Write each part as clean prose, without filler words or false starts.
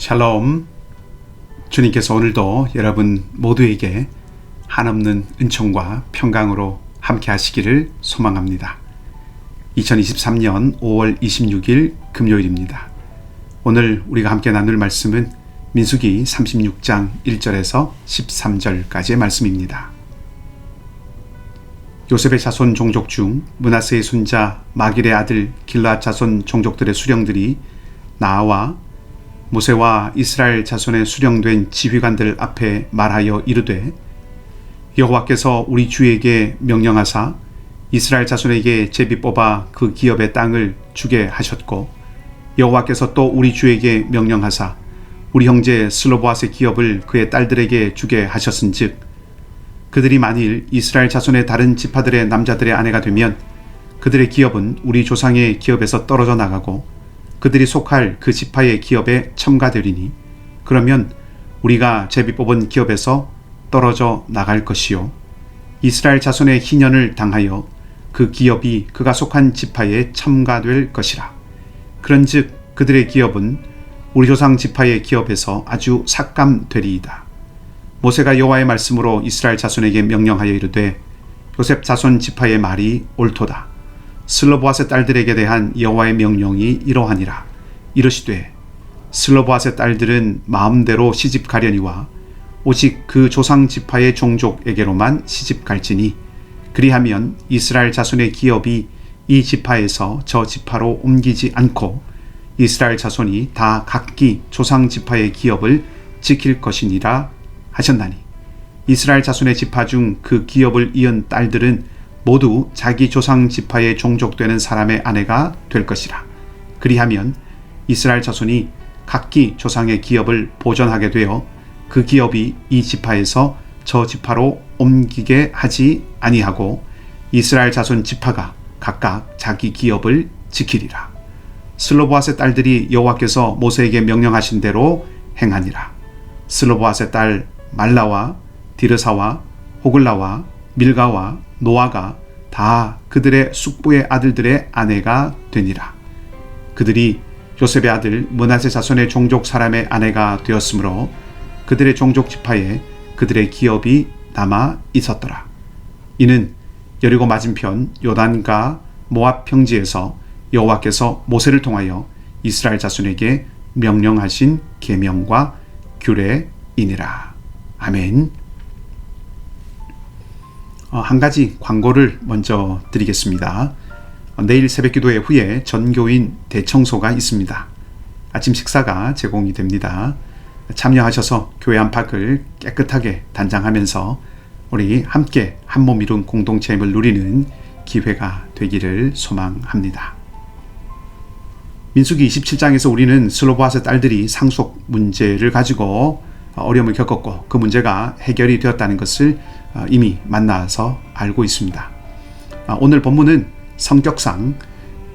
샬롬. 주님께서 오늘도 여러분 모두에게 한없는 은총과 평강으로 함께 하시기를 소망합니다. 2023년 5월 26일 금요일입니다. 오늘 우리가 함께 나눌 말씀은 민수기 36장 1절에서 13절까지의 말씀입니다. 요셉의 자손 종족 중 므낫세의 손자 마길의 아들 길앗 자손 종족들의 수령들이 나와 모세와 이스라엘 자손의 수령된 지휘관들 앞에 말하여 이르되, 여호와께서 우리 주에게 명령하사 이스라엘 자손에게 제비 뽑아 그 기업의 땅을 주게 하셨고, 여호와께서 또 우리 주에게 명령하사 우리 형제 슬로보앗의 기업을 그의 딸들에게 주게 하셨은즉, 그들이 만일 이스라엘 자손의 다른 지파들의 남자들의 아내가 되면 그들의 기업은 우리 조상의 기업에서 떨어져 나가고 그들이 속할 그 지파의 기업에 첨가되리니, 그러면 우리가 제비 뽑은 기업에서 떨어져 나갈 것이요, 이스라엘 자손의 희년을 당하여 그 기업이 그가 속한 지파에 첨가될 것이라. 그런즉 그들의 기업은 우리 조상 지파의 기업에서 아주 삭감되리이다. 모세가 여호와의 말씀으로 이스라엘 자손에게 명령하여 이르되, 요셉 자손 지파의 말이 옳도다. 슬로보앗의 딸들에게 대한 여호와의 명령이 이러하니라. 이르시되, 슬로보앗의 딸들은 마음대로 시집 가려니와 오직 그 조상 지파의 종족에게로만 시집 갈지니, 그리하면 이스라엘 자손의 기업이 이 지파에서 저 지파로 옮기지 않고 이스라엘 자손이 다 각기 조상 지파의 기업을 지킬 것이니라 하셨나니, 이스라엘 자손의 지파 중 그 기업을 이은 딸들은 모두 자기 조상 지파에 종족되는 사람의 아내가 될 것이라. 그리하면 이스라엘 자손이 각기 조상의 기업을 보존하게 되어 그 기업이 이 지파에서 저 지파로 옮기게 하지 아니하고 이스라엘 자손 지파가 각각 자기 기업을 지키리라. 슬로보앗의 딸들이 여호와께서 모세에게 명령하신 대로 행하니라. 슬로보앗의 딸 말라와 디르사와 호글라와 밀가와 노아가 다 그들의 숙부의 아들들의 아내가 되니라. 그들이 요셉의 아들 므낫세 자손의 종족 사람의 아내가 되었으므로 그들의 종족 지파에 그들의 기업이 남아 있었더라. 이는 여리고 맞은편 요단과 모압 평지에서 여호와께서 모세를 통하여 이스라엘 자손에게 명령하신 계명과 규례이니라. 아멘. 한 가지 광고를 먼저 드리겠습니다. 내일 새벽기도회 후에 전교인 대청소가 있습니다. 아침 식사가 제공이 됩니다. 참여하셔서 교회 안팎을 깨끗하게 단장하면서 우리 함께 한몸 이룬 공동체임을 누리는 기회가 되기를 소망합니다. 민수기 27장에서 우리는 슬로보앗의 딸들이 상속 문제를 가지고 어려움을 겪었고 그 문제가 해결이 되었다는 것을 이미 만나서 알고 있습니다. 오늘 본문은 성격상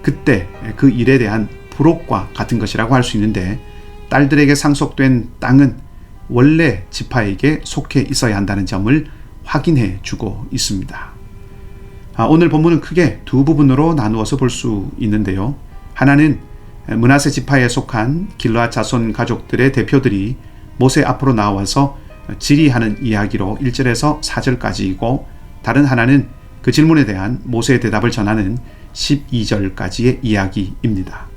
그때 그 일에 대한 부록과 같은 것이라고 할 수 있는데, 딸들에게 상속된 땅은 원래 지파에게 속해 있어야 한다는 점을 확인해 주고 있습니다. 오늘 본문은 크게 두 부분으로 나누어서 볼 수 있는데요. 하나는 므낫세 지파에 속한 길앗 자손 가족들의 대표들이 모세 앞으로 나와서 질의하는 이야기로 1절에서 4절까지이고, 다른 하나는 그 질문에 대한 모세의 대답을 전하는 12절까지의 이야기입니다.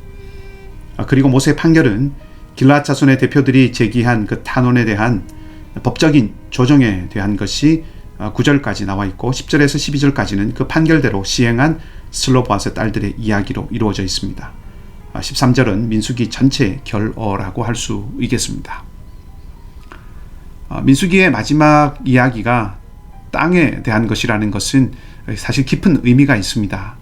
그리고 모세의 판결은 길앗 자손의 대표들이 제기한 그 탄원에 대한 법적인 조정에 대한 것이 9절까지 나와 있고, 10절에서 12절까지는 그 판결대로 시행한 슬로보앗의 딸들의 이야기로 이루어져 있습니다. 13절은 민수기 전체 결어라고 할 수 있겠습니다. 민수기의 마지막 이야기가 땅에 대한 것이라는 것은 사실 깊은 의미가 있습니다.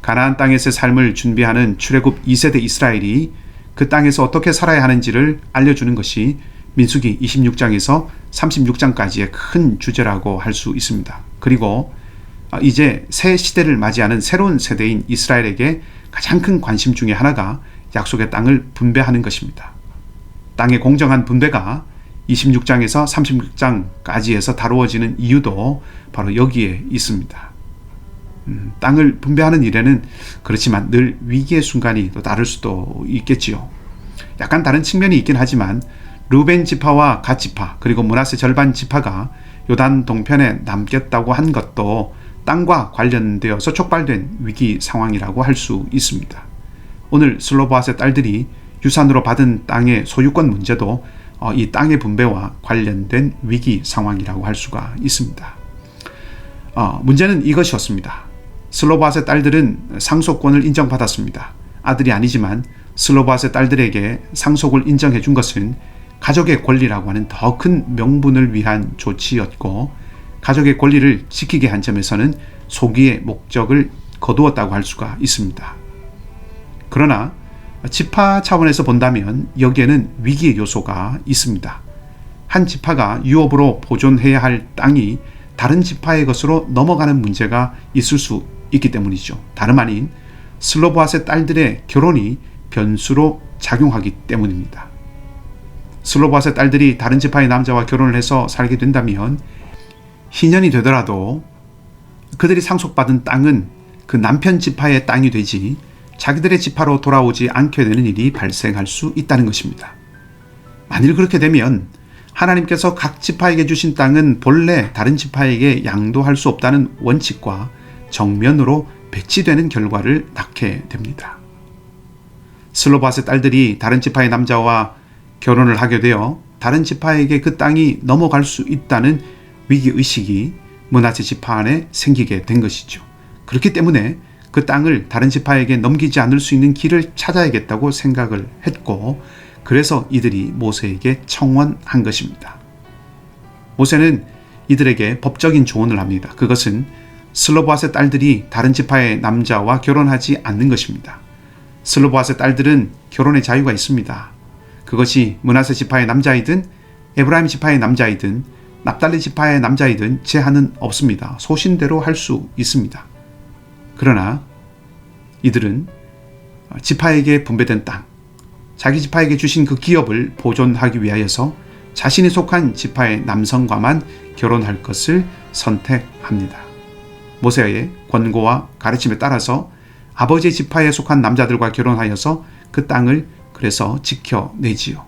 가나안 땅에서의 삶을 준비하는 출애굽 2세대 이스라엘이 그 땅에서 어떻게 살아야 하는지를 알려주는 것이 민수기 26장에서 36장까지의 큰 주제라고 할 수 있습니다. 그리고 이제 새 시대를 맞이하는 새로운 세대인 이스라엘에게 가장 큰 관심 중에 하나가 약속의 땅을 분배하는 것입니다. 땅의 공정한 분배가 26장에서 36장까지에서 다루어지는 이유도 바로 여기에 있습니다. 땅을 분배하는 일에는 그렇지만 늘 위기의 순간이 또 따를 수도 있겠지요. 약간 다른 측면이 있긴 하지만 르우벤 지파와 갓 지파 그리고 므낫세 절반 지파가 요단 동편에 남겼다고 한 것도 땅과 관련되어서 촉발된 위기 상황이라고 할 수 있습니다. 오늘 슬로보앗의 딸들이 유산으로 받은 땅의 소유권 문제도 이 땅의 분배와 관련된 위기 상황이라고 할 수가 있습니다. 문제는 이것이었습니다. 슬로보앗의 딸들은 상속권을 인정받았습니다. 아들이 아니지만 슬로보앗의 딸들에게 상속을 인정해 준 것은 가족의 권리라고 하는 더 큰 명분을 위한 조치였고, 가족의 권리를 지키게 한 점에서는 소기의 목적을 거두었다고 할 수가 있습니다. 그러나 지파 차원에서 본다면 여기에는 위기의 요소가 있습니다. 한 지파가 유업으로 보존해야 할 땅이 다른 지파의 것으로 넘어가는 문제가 있을 수 있기 때문이죠. 다름 아닌 슬로보앗의 딸들의 결혼이 변수로 작용하기 때문입니다. 슬로보앗의 딸들이 다른 지파의 남자와 결혼을 해서 살게 된다면 희년이 되더라도 그들이 상속받은 땅은 그 남편 지파의 땅이 되지 자기들의 지파로 돌아오지 않게 되는 일이 발생할 수 있다는 것입니다. 만일 그렇게 되면 하나님께서 각 지파에게 주신 땅은 본래 다른 지파에게 양도할 수 없다는 원칙과 정면으로 배치되는 결과를 낳게 됩니다. 슬로보앗의 딸들이 다른 지파의 남자와 결혼을 하게 되어 다른 지파에게 그 땅이 넘어갈 수 있다는 위기의식이 므낫세 지파 안에 생기게 된 것이죠. 그렇기 때문에 그 땅을 다른 지파에게 넘기지 않을 수 있는 길을 찾아야겠다고 생각을 했고, 그래서 이들이 모세에게 청원한 것입니다. 모세는 이들에게 법적인 조언을 합니다. 그것은 슬로보앗의 딸들이 다른 지파의 남자와 결혼하지 않는 것입니다. 슬로보앗의 딸들은 결혼의 자유가 있습니다. 그것이 므낫세 지파의 남자이든 에브라임 지파의 남자이든 납달리 지파의 남자이든 제한은 없습니다. 소신대로 할 수 있습니다. 그러나 이들은 지파에게 분배된 땅, 자기 지파에게 주신 그 기업을 보존하기 위하여서 자신이 속한 지파의 남성과만 결혼할 것을 선택합니다. 모세의 권고와 가르침에 따라서 아버지 지파에 속한 남자들과 결혼하여서 그 땅을 그래서 지켜내지요.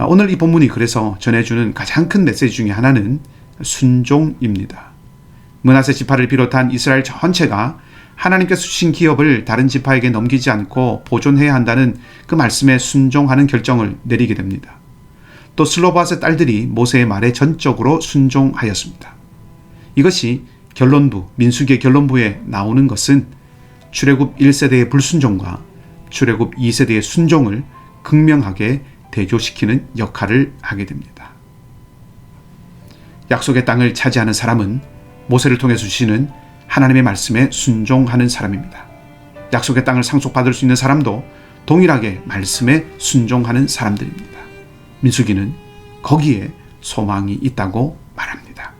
오늘 이 본문이 그래서 전해주는 가장 큰 메시지 중에 하나는 순종입니다. 므낫세 지파를 비롯한 이스라엘 전체가 하나님께서 주신 기업을 다른 지파에게 넘기지 않고 보존해야 한다는 그 말씀에 순종하는 결정을 내리게 됩니다. 또 슬로보앗의 딸들이 모세의 말에 전적으로 순종하였습니다. 이것이 결론부, 민수기의 결론부에 나오는 것은 출애굽 1세대의 불순종과 출애굽 2세대의 순종을 극명하게 대조시키는 역할을 하게 됩니다. 약속의 땅을 차지하는 사람은 모세를 통해 주시는 하나님의 말씀에 순종하는 사람입니다. 약속의 땅을 상속받을 수 있는 사람도 동일하게 말씀에 순종하는 사람들입니다. 민수기는 거기에 소망이 있다고 말합니다.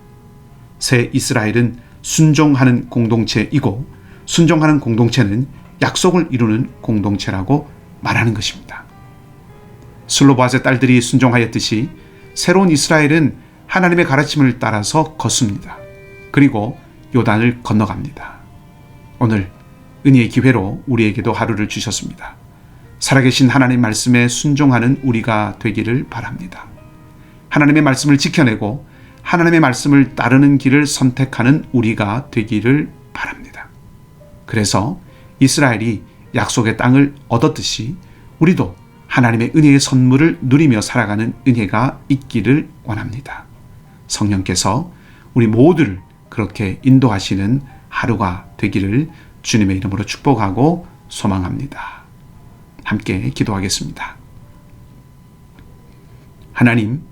새 이스라엘은 순종하는 공동체이고, 순종하는 공동체는 약속을 이루는 공동체라고 말하는 것입니다. 슬로보앗의 딸들이 순종하였듯이 새로운 이스라엘은 하나님의 가르침을 따라서 걷습니다. 그리고 요단을 건너갑니다. 오늘 은혜의 기회로 우리에게도 하루를 주셨습니다. 살아계신 하나님 말씀에 순종하는 우리가 되기를 바랍니다. 하나님의 말씀을 지켜내고 하나님의 말씀을 따르는 길을 선택하는 우리가 되기를 바랍니다. 그래서 이스라엘이 약속의 땅을 얻었듯이 우리도 하나님의 은혜의 선물을 누리며 살아가는 은혜가 있기를 원합니다. 성령께서 우리 모두를 그렇게 인도하시는 하루가 되기를 주님의 이름으로 축복하고 소망합니다. 함께 기도하겠습니다. 하나님,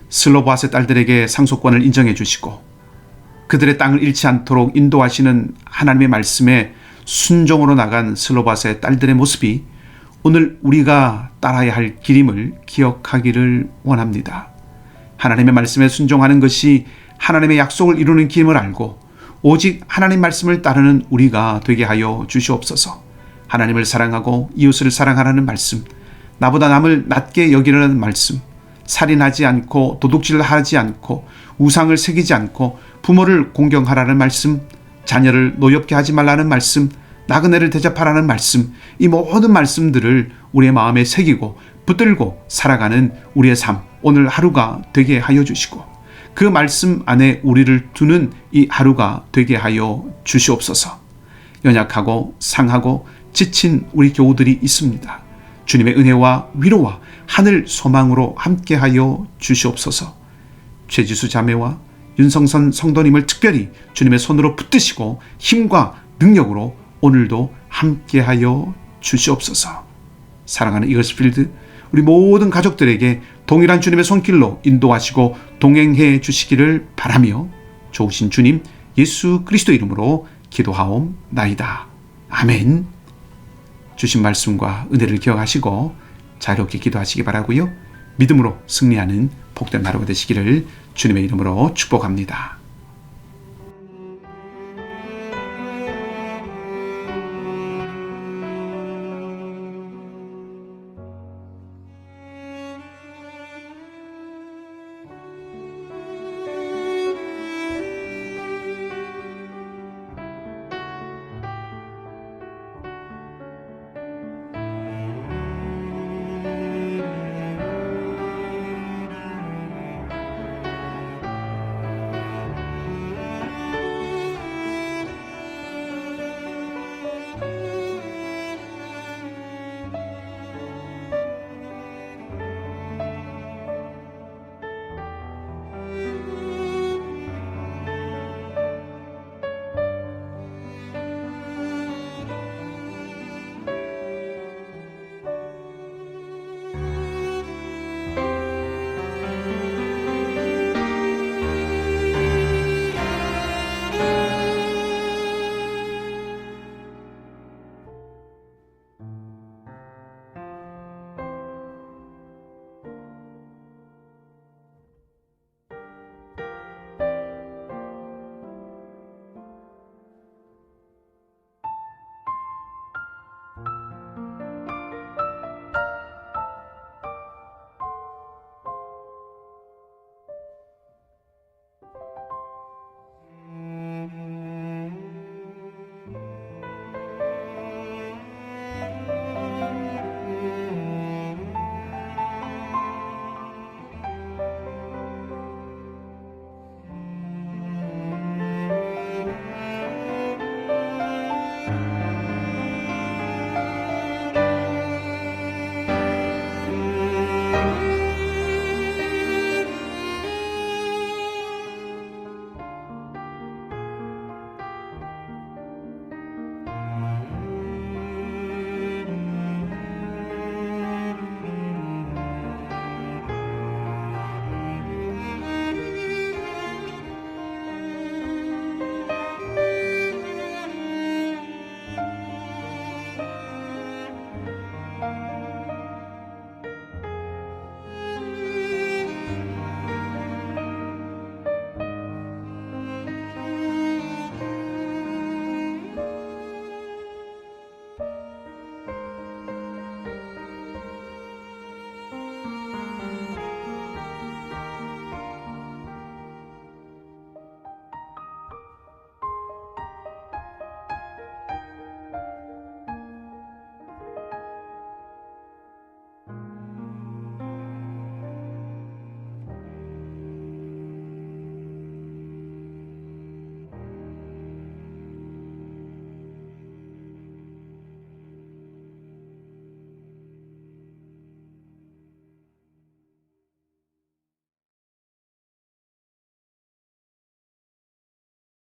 슬로보앗의 딸들에게 상속권을 인정해 주시고 그들의 땅을 잃지 않도록 인도하시는 하나님의 말씀에 순종으로 나간 슬로보앗의 딸들의 모습이 오늘 우리가 따라야 할 길임을 기억하기를 원합니다. 하나님의 말씀에 순종하는 것이 하나님의 약속을 이루는 길임을 알고 오직 하나님 말씀을 따르는 우리가 되게 하여 주시옵소서. 하나님을 사랑하고 이웃을 사랑하라는 말씀, 나보다 남을 낮게 여기라는 말씀, 살인하지 않고 도둑질하지 않고 우상을 새기지 않고 부모를 공경하라는 말씀, 자녀를 노엽게 하지 말라는 말씀, 나그네를 대접하라는 말씀, 이 모든 말씀들을 우리의 마음에 새기고 붙들고 살아가는 우리의 삶, 오늘 하루가 되게 하여 주시고 그 말씀 안에 우리를 두는 이 하루가 되게 하여 주시옵소서. 연약하고 상하고 지친 우리 교우들이 있습니다. 주님의 은혜와 위로와 하늘 소망으로 함께하여 주시옵소서. 최지수 자매와 윤성선 성도님을 특별히 주님의 손으로 붙드시고 힘과 능력으로 오늘도 함께하여 주시옵소서. 사랑하는 이글스필드, 우리 모든 가족들에게 동일한 주님의 손길로 인도하시고 동행해 주시기를 바라며 좋으신 주님 예수 그리스도 이름으로 기도하옵나이다. 아멘. 주신 말씀과 은혜를 기억하시고 자유롭게 기도하시기 바라고요. 믿음으로 승리하는 복된 하루가 되시기를 주님의 이름으로 축복합니다.